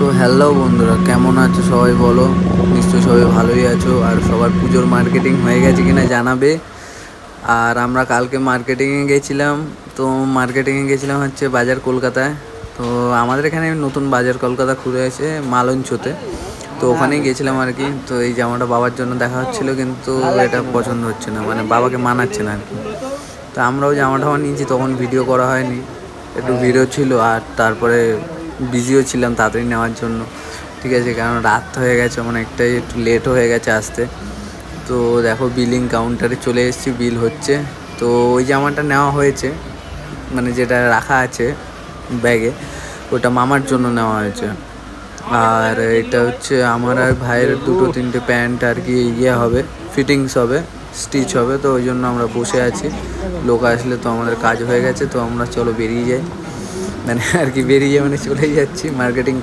তো হ্যালো বন্ধুরা, কেমন আছো সবাই বলো? নিশ্চয়ই সবাই ভালোই আছো। আর সবার পুজোর মার্কেটিং হয়ে গেছে কিনা জানাবে। আর আমরা কালকে মার্কেটিংয়ে গেছিলাম। তো মার্কেটিংয়ে গেছিলাম হচ্ছে বাজার কলকাতায়। তো আমাদের এখানে নতুন বাজার কলকাতা খুলেছে মালঞ্চতে। তো ওখানেই গেছিলাম আর কি। তো এই জামাটা বাবার জন্য দেখা হচ্ছিলো, কিন্তু এটা পছন্দ হচ্ছে না, মানে বাবাকে মানাচ্ছে না আর কি। তো আমরাও জামাটা নিয়েছি, তখন ভিডিও করা হয়নি, একটু ভিডিও ছিল। আর তারপরে বিজিও ছিলাম তাড়াতাড়ি নেওয়ার জন্য, ঠিক আছে, কারণ রাত হয়ে গেছে অনেকটাই, একটু লেটও হয়ে গেছে আসতে। তো দেখো বিলিং কাউন্টারে চলে এসেছি, বিল হচ্ছে। তো ওই জামাটা নেওয়া হয়েছে, মানে যেটা রাখা আছে ব্যাগে, ওটা মামার জন্য নেওয়া হয়েছে। আর এটা হচ্ছে আমার আর ভাইয়ের দুটো তিনটে প্যান্ট আর কি হবে, ফিটিংস হবে, স্টিচ হবে। তো ওই জন্য আমরা বসে আছি, লোক আসলে তো আমাদের কাজ হয়ে গেছে। তো আমরা চলো বেরিয়ে যাই, মানে আর কি বেরিয়ে মানে চলেই যাচ্ছি, মার্কেটিং